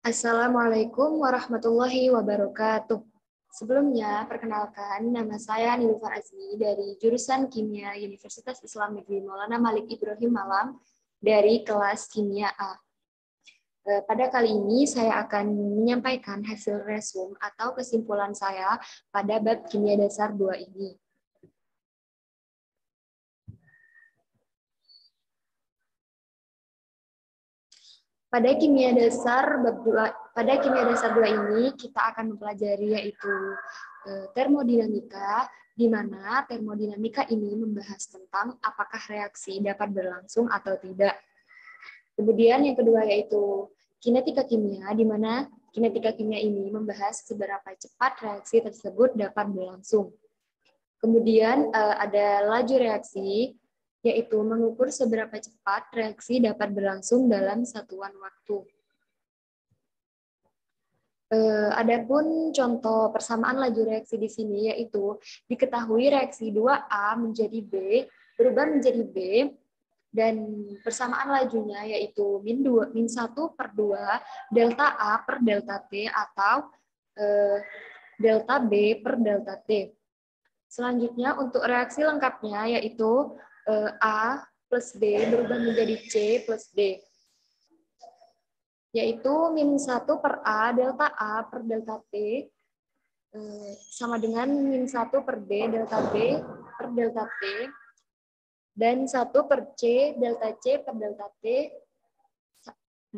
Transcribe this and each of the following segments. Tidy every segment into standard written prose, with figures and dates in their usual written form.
Assalamualaikum warahmatullahi wabarakatuh. Sebelumnya, perkenalkan, nama saya Nilufar Azmi dari jurusan Kimia Universitas Islam Negeri Maulana Malik Ibrahim Malang dari kelas Kimia A. Pada kali ini saya akan menyampaikan hasil resume atau kesimpulan saya pada bab Kimia Dasar 2 ini. Pada kimia dasar 2 ini kita akan mempelajari yaitu termodinamika, di mana termodinamika ini membahas tentang apakah reaksi dapat berlangsung atau tidak. Kemudian yang kedua yaitu kinetika kimia, di mana kinetika kimia ini membahas seberapa cepat reaksi tersebut dapat berlangsung. Kemudian ada laju reaksi, yaitu mengukur seberapa cepat reaksi dapat berlangsung dalam satuan waktu. Adapun contoh persamaan laju reaksi di sini yaitu diketahui reaksi 2A menjadi B berubah menjadi B dan persamaan lajunya yaitu min 1 per 2 delta A per delta T atau delta B per delta T. Selanjutnya untuk reaksi lengkapnya yaitu A plus B berubah menjadi C plus D. Yaitu min 1 per A delta A per delta T sama dengan min 1 per B delta B per delta T dan 1 per C delta C per delta T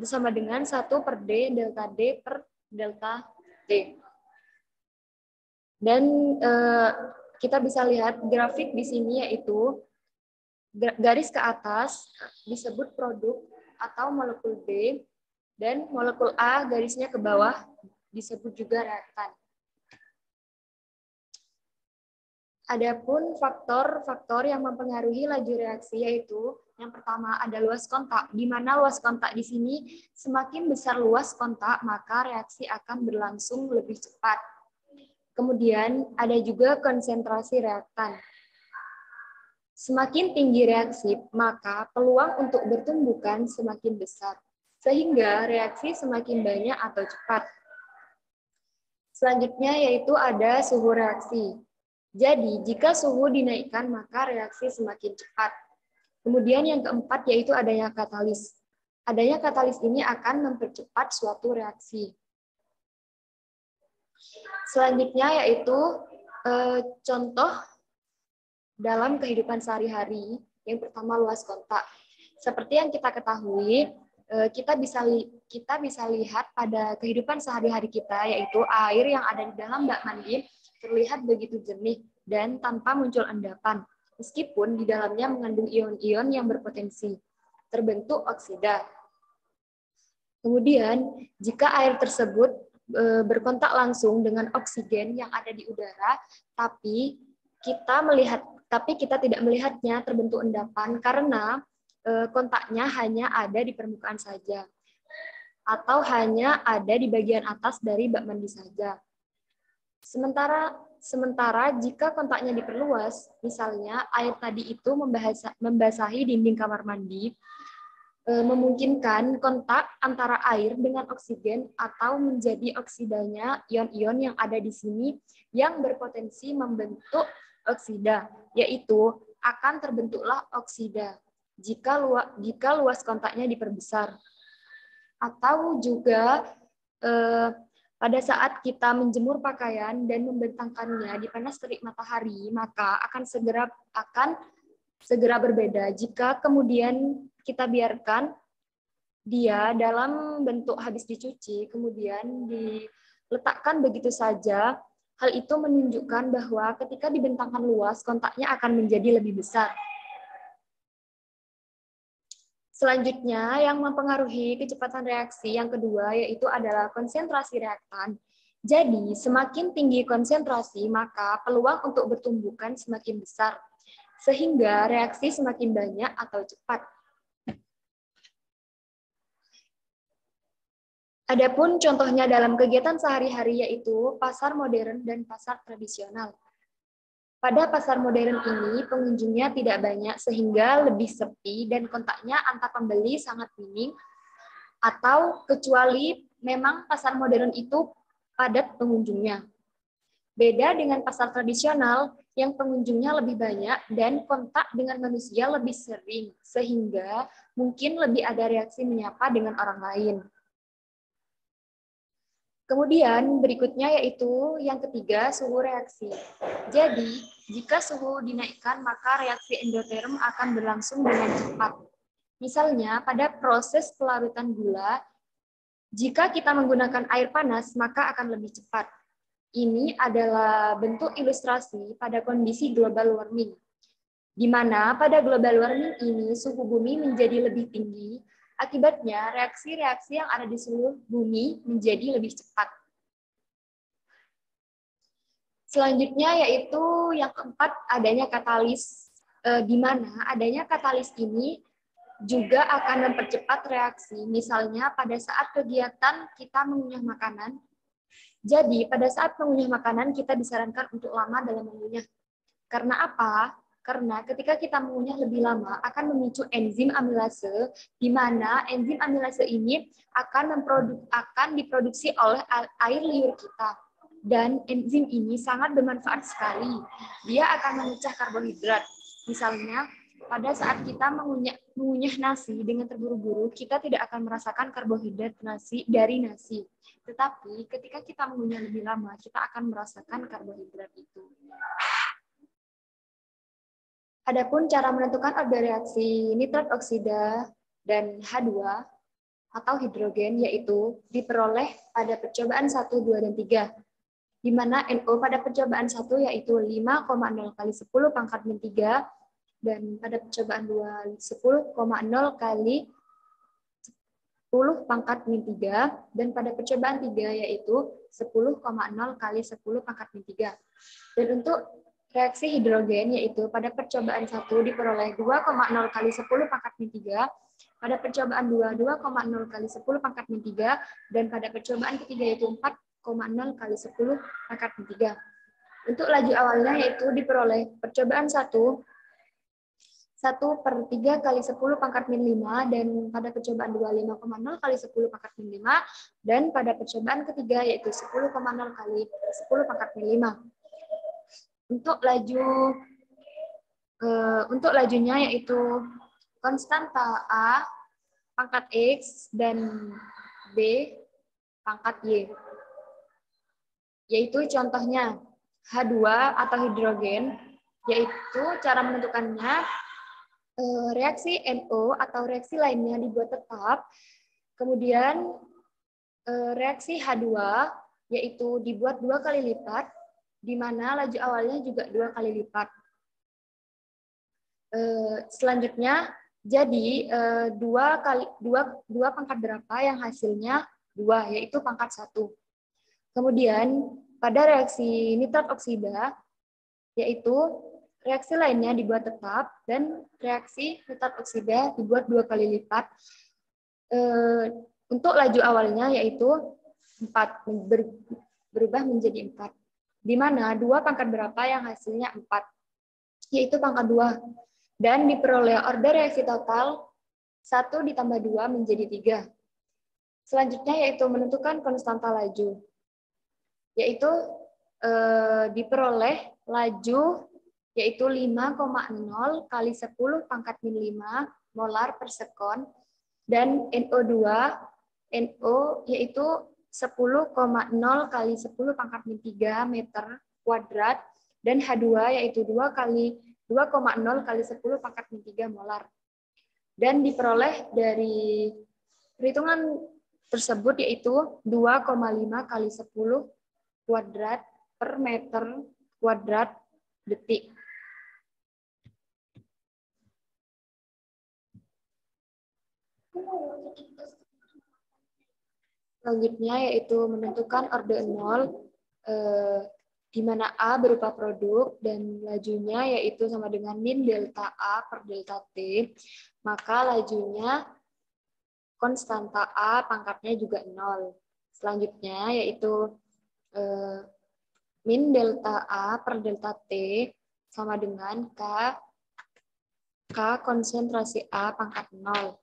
sama dengan 1 per D delta D per delta T. Dan kita bisa lihat grafik di sini yaitu garis ke atas disebut produk atau molekul B, dan molekul A garisnya ke bawah disebut juga reaktan. Adapun faktor-faktor yang mempengaruhi laju reaksi yaitu yang pertama ada luas kontak, di mana luas kontak di sini semakin besar luas kontak maka reaksi akan berlangsung lebih cepat. Kemudian ada juga konsentrasi reaktan. Semakin tinggi reaksi, maka peluang untuk bertumbukan semakin besar, sehingga reaksi semakin banyak atau cepat. Selanjutnya yaitu ada suhu reaksi. Jadi, jika suhu dinaikkan, maka reaksi semakin cepat. Kemudian yang keempat yaitu adanya katalis. Adanya katalis ini akan mempercepat suatu reaksi. Selanjutnya yaitu contoh dalam kehidupan sehari-hari, yang pertama luas kontak. Seperti yang kita ketahui, kita bisa lihat pada kehidupan sehari-hari kita, yaitu air yang ada di dalam bak mandi terlihat begitu jernih dan tanpa muncul endapan, meskipun di dalamnya mengandung ion-ion yang berpotensi terbentuk oksida. Kemudian, jika air tersebut berkontak langsung dengan oksigen yang ada di udara, tapi kita tidak melihatnya terbentuk endapan karena kontaknya hanya ada di permukaan saja atau hanya ada di bagian atas dari bak mandi saja. Sementara jika kontaknya diperluas, misalnya air tadi itu membasahi dinding kamar mandi, memungkinkan kontak antara air dengan oksigen atau menjadi oksidanya ion-ion yang ada di sini yang berpotensi membentuk oksida, yaitu akan terbentuklah oksida jika luas kontaknya diperbesar. Atau juga pada saat kita menjemur pakaian dan membentangkannya di panas terik matahari, maka akan segera berbeda jika kemudian kita biarkan dia dalam bentuk habis dicuci, kemudian diletakkan begitu saja. Hal itu menunjukkan bahwa ketika dibentangkan luas, kontaknya akan menjadi lebih besar. Selanjutnya, yang mempengaruhi kecepatan reaksi yang kedua yaitu adalah konsentrasi reaktan. Jadi, semakin tinggi konsentrasi, maka peluang untuk bertumbukan semakin besar, sehingga reaksi semakin banyak atau cepat. Adapun contohnya dalam kegiatan sehari-hari yaitu pasar modern dan pasar tradisional. Pada pasar modern ini, pengunjungnya tidak banyak sehingga lebih sepi dan kontaknya antar pembeli sangat minim atau kecuali memang pasar modern itu padat pengunjungnya. Beda dengan pasar tradisional yang pengunjungnya lebih banyak dan kontak dengan manusia lebih sering, sehingga mungkin lebih ada reaksi menyapa dengan orang lain. Kemudian berikutnya yaitu yang ketiga, suhu reaksi. Jadi, jika suhu dinaikkan, maka reaksi endoterm akan berlangsung dengan cepat. Misalnya, pada proses pelarutan gula, jika kita menggunakan air panas, maka akan lebih cepat. Ini adalah bentuk ilustrasi pada kondisi global warming, di mana pada global warming ini suhu bumi menjadi lebih tinggi. Akibatnya, reaksi-reaksi yang ada di seluruh bumi menjadi lebih cepat. Selanjutnya yaitu yang keempat, adanya katalis, di mana adanya katalis ini juga akan mempercepat reaksi. Misalnya pada saat kegiatan kita mengunyah makanan, jadi pada saat mengunyah makanan kita disarankan untuk lama dalam mengunyah. Karena apa? Karena ketika kita mengunyah lebih lama akan memicu enzim amilase, di mana enzim amilase ini akan diproduksi oleh air liur kita. Dan enzim ini sangat bermanfaat sekali. Dia akan memecah karbohidrat. Misalnya, pada saat kita mengunyah nasi dengan terburu-buru, kita tidak akan merasakan karbohidrat dari nasi. Tetapi ketika kita mengunyah lebih lama, kita akan merasakan karbohidrat itu. Adapun cara menentukan order reaksi nitrat oksida dan H2 atau hidrogen yaitu diperoleh pada percobaan 1, 2, dan 3. Di mana NO pada percobaan 1 yaitu 5,0 kali 10 pangkat min 3 dan pada percobaan 2 10,0 kali 10 pangkat min 3 dan pada percobaan 3 yaitu 10,0 kali 10 pangkat min 3. Dan untuk reaksi hidrogen yaitu pada percobaan 1 diperoleh 2,0 kali 10 pangkat min 3, pada percobaan 2 2,0 kali 10 pangkat min 3 dan pada percobaan ketiga yaitu 4,0 kali 10 pangkat min 3. Untuk laju awalnya yaitu diperoleh percobaan 1 1/3 kali 10 pangkat min 5 dan pada percobaan 2 5,0 kali 10 pangkat min 5 dan pada percobaan ketiga yaitu 10,0 kali 10 pangkat min 5. Untuk lajunya yaitu konstanta A pangkat X dan B pangkat Y. Yaitu contohnya H2 atau hidrogen, yaitu cara menentukannya reaksi NO atau reaksi lainnya dibuat tetap. Kemudian reaksi H2 yaitu dibuat 2 kali lipat, di mana laju awalnya juga 2 kali lipat. Selanjutnya, jadi 2 pangkat berapa yang hasilnya 2, yaitu pangkat 1. Kemudian, pada reaksi nitrat oksida, yaitu reaksi lainnya dibuat tetap, dan reaksi nitrat oksida dibuat 2 kali lipat. Untuk laju awalnya yaitu 4, berubah menjadi 4. Di mana 2 pangkat berapa yang hasilnya 4, yaitu pangkat 2. Dan diperoleh order reaksi total 1 ditambah 2 menjadi 3. Selanjutnya yaitu menentukan konstanta laju, yaitu diperoleh laju yaitu 5,0 kali 10 pangkat min 5 molar per sekon, dan NO2 yaitu 10,0 kali 10 pangkat min 3 meter kuadrat, dan H2 yaitu 2,0 kali 10 pangkat min 3 molar. Dan diperoleh dari perhitungan tersebut yaitu 2,5 kali 10 kuadrat per meter kuadrat detik. Selanjutnya yaitu menentukan order 0, di mana A berupa produk dan lajunya yaitu sama dengan min delta A per delta T, maka lajunya konstanta A pangkatnya juga 0. Selanjutnya yaitu min delta A per delta T sama dengan K konsentrasi A pangkat 0.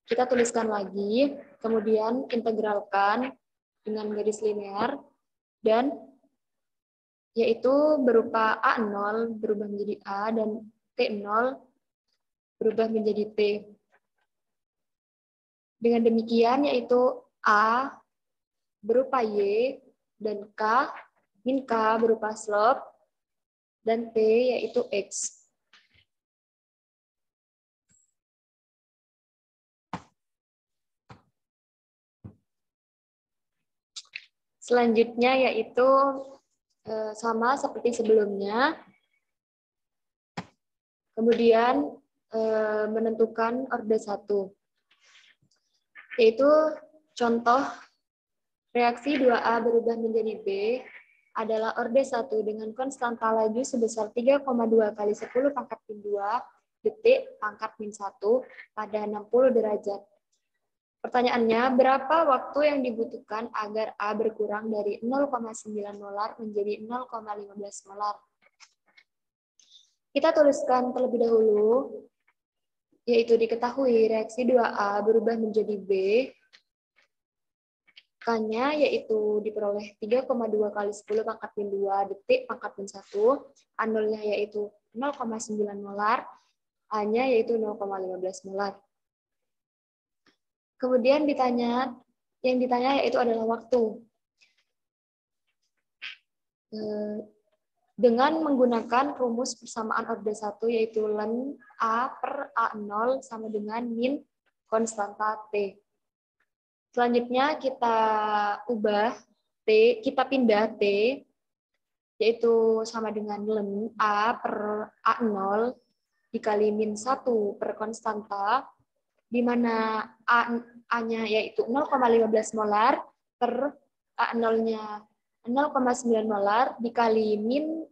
Kita tuliskan lagi, Kemudian integralkan dengan garis linear, dan yaitu berupa A0 berubah menjadi A dan T0 berubah menjadi T. Dengan demikian yaitu A berupa Y dan min K berupa slope dan T yaitu X. Selanjutnya yaitu sama seperti sebelumnya. Kemudian menentukan orde 1. Yaitu contoh reaksi 2A berubah menjadi B adalah orde 1 dengan konstanta laju sebesar 3,2 kali 10 pangkat min 2 detik pangkat min 1 pada 60 derajat. Pertanyaannya, berapa waktu yang dibutuhkan agar A berkurang dari 0,9 molar menjadi 0,15 molar? Kita tuliskan terlebih dahulu, yaitu diketahui reaksi 2A berubah menjadi B, K-nya yaitu diperoleh 3,2 kali 10 pangkat min 2 detik pangkat min 1, A0-nya yaitu 0,9 molar, A-nya yaitu 0,15 molar. Kemudian yang ditanya yaitu adalah waktu. Dengan menggunakan rumus persamaan orde 1 yaitu ln A per A0 sama dengan min konstanta T. Selanjutnya kita ubah T, kita pindah T, yaitu sama dengan ln A per A0 dikali min 1 per konstanta, di mana A-nya yaitu 0,15 molar per A0-nya 0,9 molar dikali min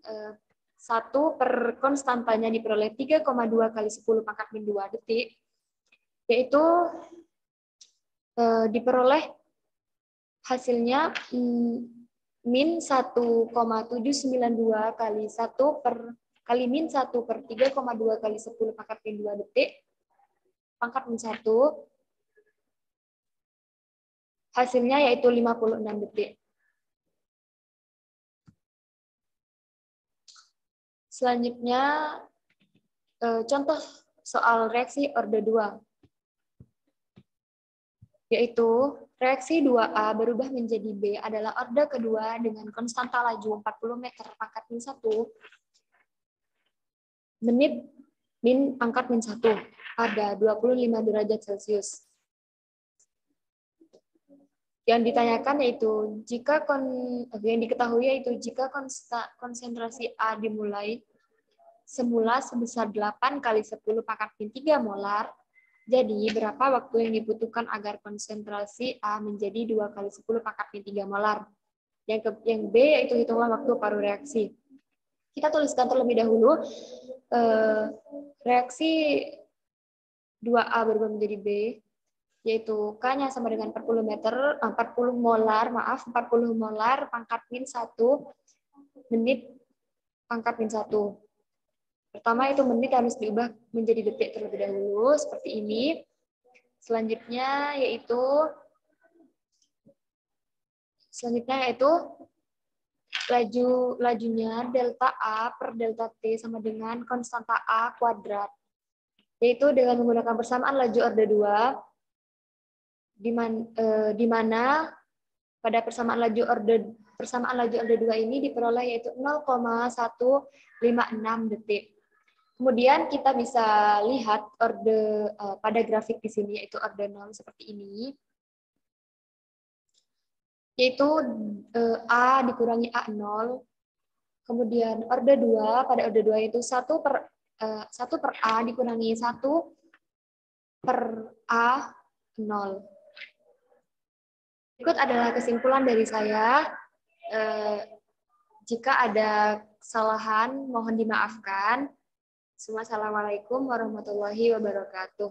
1 per konstantanya diperoleh 3,2 kali 10 pangkat min 2 detik, yaitu diperoleh hasilnya min 1,792 kali 1 per kali min 1 per 3,2 kali 10 pangkat min 2 detik pangkat min 1, hasilnya yaitu 56 detik. Selanjutnya, contoh soal reaksi orde 2. Yaitu, reaksi 2A berubah menjadi B adalah orde kedua dengan konstanta laju 40 meter pangkat min 1 menit min pangkat min 1 pada 25 derajat Celcius. Yang ditanyakan yaitu yang diketahui yaitu jika konsentrasi A dimulai semula sebesar 8 kali 10 pangkat min 3 molar, jadi berapa waktu yang dibutuhkan agar konsentrasi A menjadi 2 kali 10 pangkat min 3 molar? Yang B yaitu hitunglah waktu paruh reaksi. Kita tuliskan terlebih dahulu reaksi 2A berubah menjadi B, yaitu K-nya sama dengan 40 molar pangkat min 1 menit pangkat min 1. Pertama itu menit harus diubah menjadi detik terlebih dahulu, seperti ini. Selanjutnya yaitu lajunya delta A per delta T sama dengan konstanta A kuadrat. Yaitu dengan menggunakan persamaan laju orde 2, di mana pada persamaan laju orde 2 ini diperoleh yaitu 0,156 detik. Kemudian kita bisa lihat orde pada grafik di sini yaitu orde 0 seperti ini. Yaitu A dikurangi A0. Kemudian orde 2, pada orde 2 itu 1 per A dikurangi 1 per A0. Berikut adalah kesimpulan dari saya. Jika ada kesalahan, mohon dimaafkan. Assalamualaikum warahmatullahi wabarakatuh.